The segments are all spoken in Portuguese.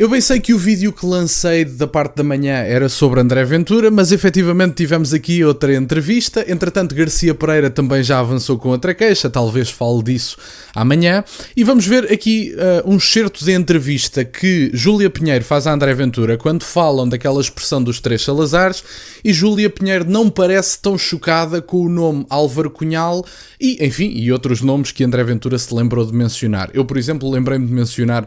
Eu bem sei que o vídeo que lancei da parte da manhã era sobre André Ventura, mas efetivamente tivemos aqui outra entrevista. Entretanto, Garcia Pereira também já avançou com outra queixa, talvez fale disso amanhã. E vamos ver aqui um excerto de entrevista que Júlia Pinheiro faz a André Ventura quando falam daquela expressão dos três Salazares, e Júlia Pinheiro não parece tão chocada com o nome Álvaro Cunhal e, enfim, e outros nomes que André Ventura se lembrou de mencionar. Eu, por exemplo, lembrei-me de mencionar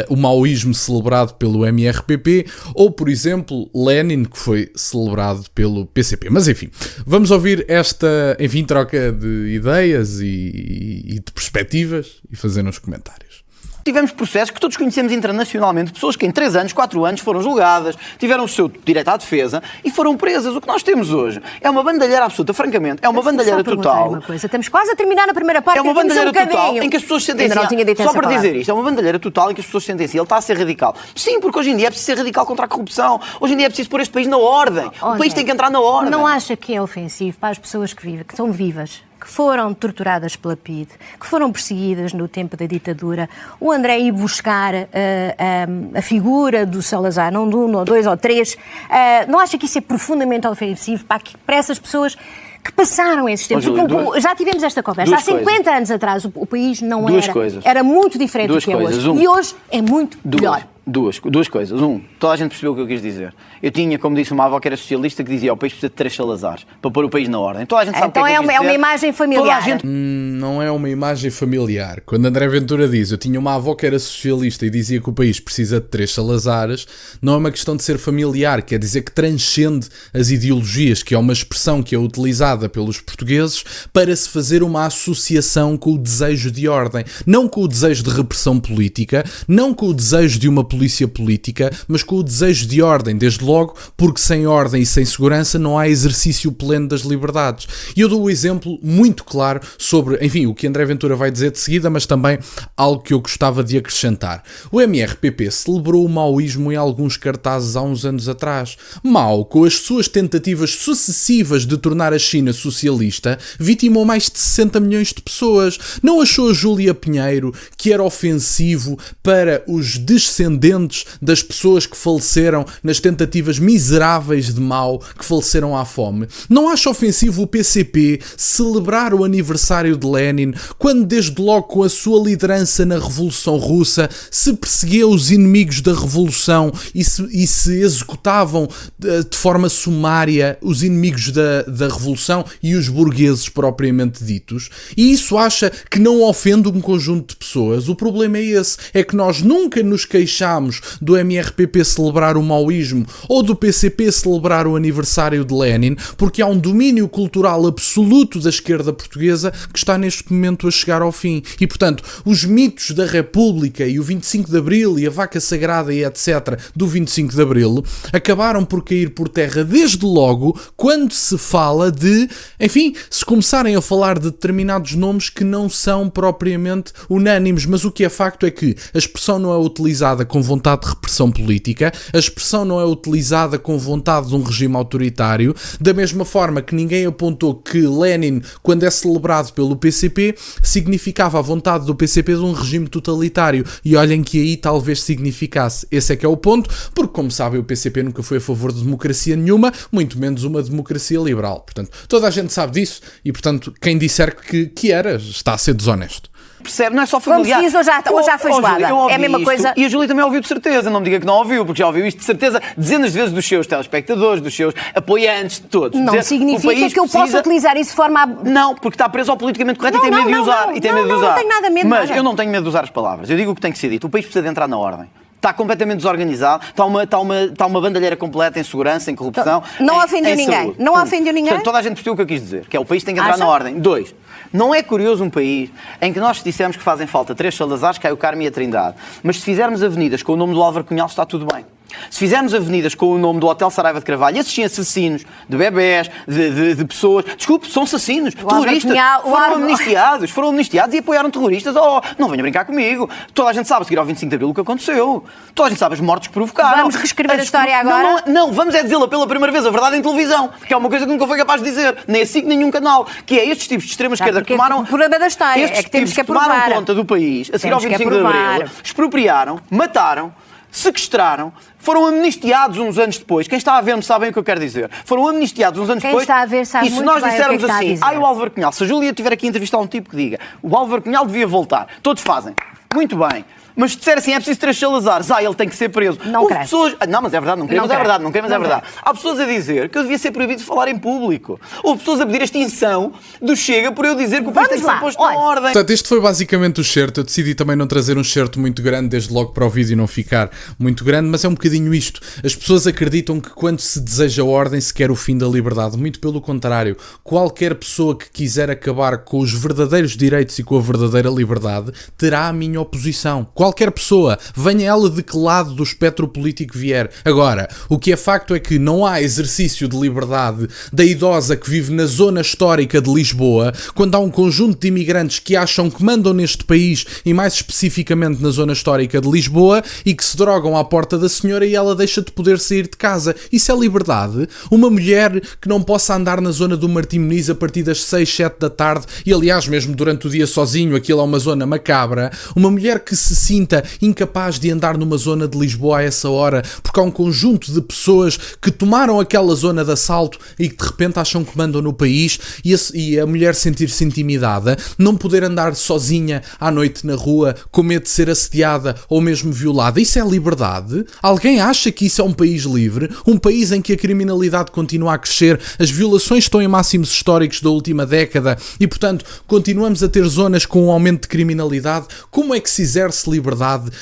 o maoísmo celebrado pelo MRPP, ou, por exemplo, Lenin, que foi celebrado pelo PCP. Mas, enfim, vamos ouvir esta, enfim, troca de ideias e de perspectivas e fazer uns comentários. Tivemos processos que todos conhecemos internacionalmente, pessoas que em 3 anos, 4 anos foram julgadas, tiveram o seu direito à defesa e foram presas. O que nós temos hoje é uma bandalheira absoluta, francamente, é uma bandalheira total. Uma coisa. Estamos quase a terminar a primeira parte. É uma bandalheira total em que as pessoas sentem só para dizer isto, é uma bandalheira total em que as pessoas sentem assim, ele está a ser radical. Sim, porque hoje em dia é preciso ser radical contra a corrupção. Hoje em dia é preciso pôr este país na ordem. O país tem que entrar na ordem. Não acha que é ofensivo para as pessoas que vivem, que estão vivas, que foram torturadas pela PIDE, que foram perseguidas no tempo da ditadura, o André ir buscar a figura do Salazar, não de um, ou dois, ou três, não acha que isso é profundamente ofensivo para essas pessoas que passaram esses tempos? Já tivemos esta conversa. Há 50 anos atrás o país não era muito diferente do que é hoje. E hoje é muito melhor. Duas coisas. Toda a gente percebeu o que eu quis dizer. Eu tinha, como disse uma avó que era socialista, que dizia: o país precisa de 3 Salazares para pôr o país na ordem. Toda a gente sabe então o que é uma imagem familiar. Não é uma imagem familiar. Quando André Ventura diz: eu tinha uma avó que era socialista e dizia que o país precisa de 3 Salazares, não é uma questão de ser familiar, quer dizer que transcende as ideologias, que é uma expressão que é utilizada pelos portugueses para se fazer uma associação com o desejo de ordem. Não com o desejo de repressão política, não com o desejo de uma polícia política, mas com o desejo de ordem, desde logo, porque sem ordem e sem segurança não há exercício pleno das liberdades. E eu dou um exemplo muito claro sobre, enfim, o que André Ventura vai dizer de seguida, mas também algo que eu gostava de acrescentar. O MRPP celebrou o maoísmo em alguns cartazes há uns anos atrás. Mao, com as suas tentativas sucessivas de tornar a China socialista, vitimou mais de 60 milhões de pessoas. Não achou a Júlia Pinheiro que era ofensivo para os descendentes das pessoas que faleceram nas tentativas miseráveis de Mao, que faleceram à fome? Não acha ofensivo o PCP celebrar o aniversário de Lenin, quando desde logo com a sua liderança na Revolução Russa se perseguia os inimigos da Revolução e se executavam de forma sumária os inimigos da Revolução e os burgueses propriamente ditos? E isso acha que não ofende um conjunto de pessoas? O problema é esse, é que nós nunca nos queixamos do MRPP celebrar o maoísmo ou do PCP celebrar o aniversário de Lenin, porque há um domínio cultural absoluto da esquerda portuguesa que está neste momento a chegar ao fim. E, portanto, os mitos da República e o 25 de Abril e a vaca sagrada e etc. do 25 de Abril acabaram por cair por terra desde logo quando se fala de, enfim, se começarem a falar de determinados nomes que não são propriamente unânimes, mas o que é facto é que a expressão não é utilizada com vontade de repressão política, a expressão não é utilizada com vontade de um regime autoritário, da mesma forma que ninguém apontou que Lenin, quando é celebrado pelo PCP, significava a vontade do PCP de um regime totalitário, e olhem que aí talvez significasse. Esse é que é o ponto, porque, como sabem, o PCP nunca foi a favor de democracia nenhuma, muito menos uma democracia liberal. Portanto, toda a gente sabe disso, e, portanto, quem disser que era, está a ser desonesto. Percebe? Não é só familiar. Como se diz, ou já foi jogada. É a mesma coisa. E a Júlia também ouviu de certeza. Não me diga que não ouviu, porque já ouviu isto de certeza dezenas de vezes dos seus telespectadores, dos seus apoiantes, de todos. Não significa que eu possa utilizar isso de forma... Não, porque está preso ao politicamente correto e tem medo de usar. Não tenho nada medo. Mas eu não tenho medo de usar as palavras. Eu digo o que tem que ser dito. O país precisa de entrar na ordem. Está completamente desorganizado, está uma bandalheira completa em segurança, em corrupção. Não ofendeu ninguém. Não ofendeu ninguém. Portanto, toda a gente percebeu o que eu quis dizer, que é o país tem que entrar na ordem. 2. Não é curioso um país em que nós dissemos que fazem falta 3 Salazares, Caio Carmo e a Trindade, mas se fizermos avenidas com o nome do Álvaro Cunhal está tudo bem. Se fizermos avenidas com o nome do Hotel Saraiva de Carvalho, esses sim assassinos de bebés, de pessoas, desculpe, são assassinos, terroristas, foram amnistiados e apoiaram terroristas. Oh, não venha brincar comigo. Toda a gente sabe, a seguir ao 25 de Abril, o que aconteceu. Toda a gente sabe as mortes que provocaram. Vamos reescrever a história agora? Não, vamos dizê-la pela primeira vez, a verdade em televisão, que é uma coisa que nunca foi capaz de dizer, nem a SIC, nem nenhum canal, que é estes tipos de extrema-esquerda que tomaram... O problema da história é que temos que aprovar. Tomaram conta do país, a seguir ao 25 de Abril, expropriaram, mataram, sequestraram, foram amnistiados uns anos depois. Quem está a ver-me sabe o que eu quero dizer. Foram amnistiados uns anos depois. Quem está a ver sabe e se muito nós bem dissermos o que é que assim, está a dizer. o Álvaro Cunhal, se a Júlia tiver aqui a entrevistar um tipo que diga, o Álvaro Cunhal devia voltar, todos fazem. Muito bem. Mas se disser assim, é preciso 3 Salazares, ele tem que ser preso. Não Houve creio. pessoas... Não, mas é verdade, não creio, mas é verdade, não creio, mas é Não verdade. Há pessoas a dizer que eu devia ser proibido de falar em público. Houve pessoas a pedir a extinção do Chega por eu dizer que o país tem que ser posto na ordem. Portanto, este foi basicamente o certo. Eu decidi também não trazer um certo muito grande, desde logo para o vídeo não ficar muito grande, mas é um bocadinho isto. As pessoas acreditam que quando se deseja ordem se quer o fim da liberdade. Muito pelo contrário. Qualquer pessoa que quiser acabar com os verdadeiros direitos e com a verdadeira liberdade terá a minha oposição. Qualquer pessoa, venha ela de que lado do espectro político vier. Agora, o que é facto é que não há exercício de liberdade da idosa que vive na zona histórica de Lisboa, quando há um conjunto de imigrantes que acham que mandam neste país, e mais especificamente na zona histórica de Lisboa, e que se drogam à porta da senhora e ela deixa de poder sair de casa. Isso é liberdade? Uma mulher que não possa andar na zona do Martim Moniz a partir das 6, 7 da tarde, e aliás mesmo durante o dia sozinho, aquilo é uma zona macabra, uma mulher que se sinta incapaz de andar numa zona de Lisboa a essa hora, porque há um conjunto de pessoas que tomaram aquela zona de assalto e que de repente acham que mandam no país, e a mulher sentir-se intimidada, não poder andar sozinha à noite na rua com medo de ser assediada ou mesmo violada. Isso é liberdade? Alguém acha que isso é um país livre? Um país em que a criminalidade continua a crescer, as violações estão em máximos históricos da última década e, portanto, continuamos a ter zonas com um aumento de criminalidade? Como é que se exerce liberdade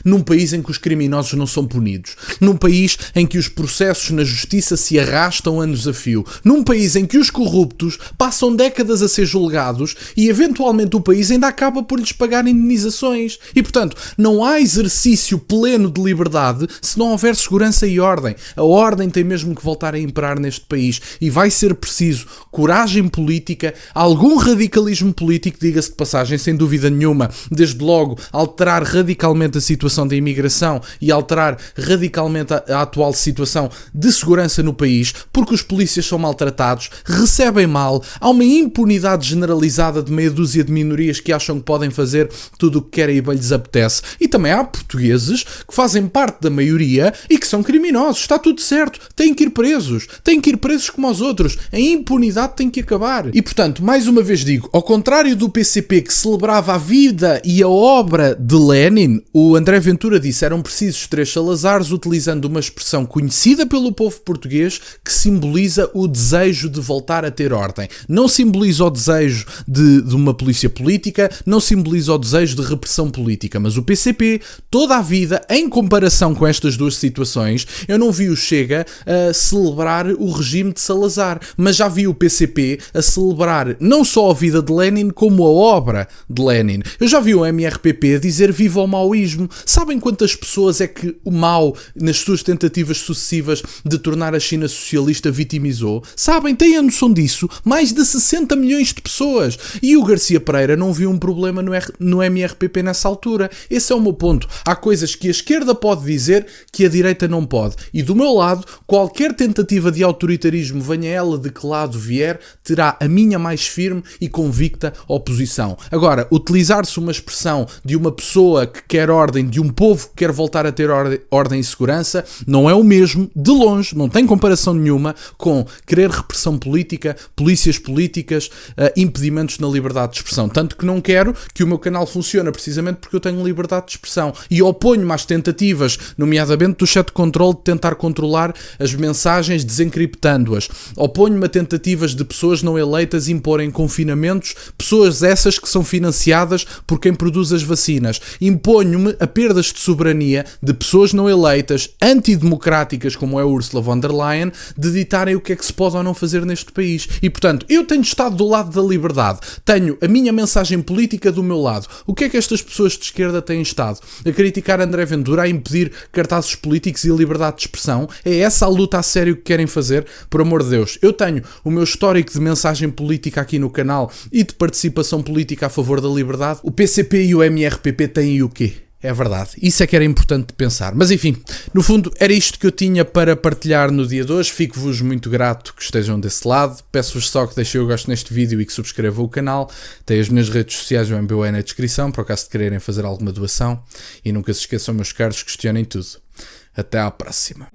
num país em que os criminosos não são punidos? Num país em que os processos na justiça se arrastam anos a fio? Num país em que os corruptos passam décadas a ser julgados e eventualmente o país ainda acaba por lhes pagar indenizações? E, portanto, não há exercício pleno de liberdade se não houver segurança e ordem. A ordem tem mesmo que voltar a imperar neste país e vai ser preciso coragem política, algum radicalismo político, diga-se de passagem, sem dúvida nenhuma, desde logo alterar radicalmente a situação da imigração e alterar radicalmente a atual situação de segurança no país, porque os polícias são maltratados, recebem mal, há uma impunidade generalizada de meia dúzia de minorias que acham que podem fazer tudo o que querem e bem lhes apetece. E também há portugueses que fazem parte da maioria e que são criminosos. Está tudo certo. Têm que ir presos. Têm que ir presos como os outros. A impunidade tem que acabar. E, portanto, mais uma vez digo, ao contrário do PCP que celebrava a vida e a obra de Lenin, o André Ventura disse eram precisos 3 Salazares, utilizando uma expressão conhecida pelo povo português que simboliza o desejo de voltar a ter ordem. Não simboliza o desejo de uma polícia política, não simboliza o desejo de repressão política, mas o PCP, toda a vida, em comparação com estas duas situações, eu não vi o Chega a celebrar o regime de Salazar, mas já vi o PCP a celebrar não só a vida de Lenin, como a obra de Lenin. Eu já vi o MRPP a dizer viva o maoísmo. Sabem quantas pessoas é que o Mao, nas suas tentativas sucessivas de tornar a China socialista, vitimizou? Sabem? Têm a noção disso? Mais de 60 milhões de pessoas. E o Garcia Pereira não viu um problema no MRPP nessa altura. Esse é o meu ponto. Há coisas que a esquerda pode dizer que a direita não pode. E do meu lado, qualquer tentativa de autoritarismo, venha ela de que lado vier, terá a minha mais firme e convicta oposição. Agora, utilizar-se uma expressão de uma pessoa que quer ordem, de um povo que quer voltar a ter ordem e segurança, não é o mesmo, de longe, não tem comparação nenhuma com querer repressão política, polícias políticas, impedimentos na liberdade de expressão. Tanto que não quero que o meu canal funcione precisamente porque eu tenho liberdade de expressão. E oponho-me às tentativas, nomeadamente do chat control, de tentar controlar as mensagens desencriptando-as. Oponho-me a tentativas de pessoas não eleitas imporem confinamentos, pessoas essas que são financiadas por quem produz as vacinas. Imponho-me a perdas de soberania de pessoas não eleitas, antidemocráticas, como é Ursula von der Leyen, de ditarem o que é que se pode ou não fazer neste país. E, portanto, eu tenho estado do lado da liberdade. Tenho a minha mensagem política do meu lado. O que é que estas pessoas de esquerda têm estado? A criticar André Ventura, a impedir cartazes políticos e a liberdade de expressão? É essa a luta a sério que querem fazer? Por amor de Deus. Eu tenho o meu histórico de mensagem política aqui no canal e de participação política a favor da liberdade. O PCP e o MRPP têm o quê? É verdade, isso é que era importante pensar. Mas enfim, no fundo era isto que eu tinha para partilhar no dia de hoje. Fico-vos muito grato que estejam desse lado. Peço-vos só que deixem o gosto neste vídeo e que subscrevam o canal. Tem as minhas redes sociais no MBWay na descrição, por acaso de quererem fazer alguma doação. E nunca se esqueçam, meus caros, questionem tudo. Até à próxima.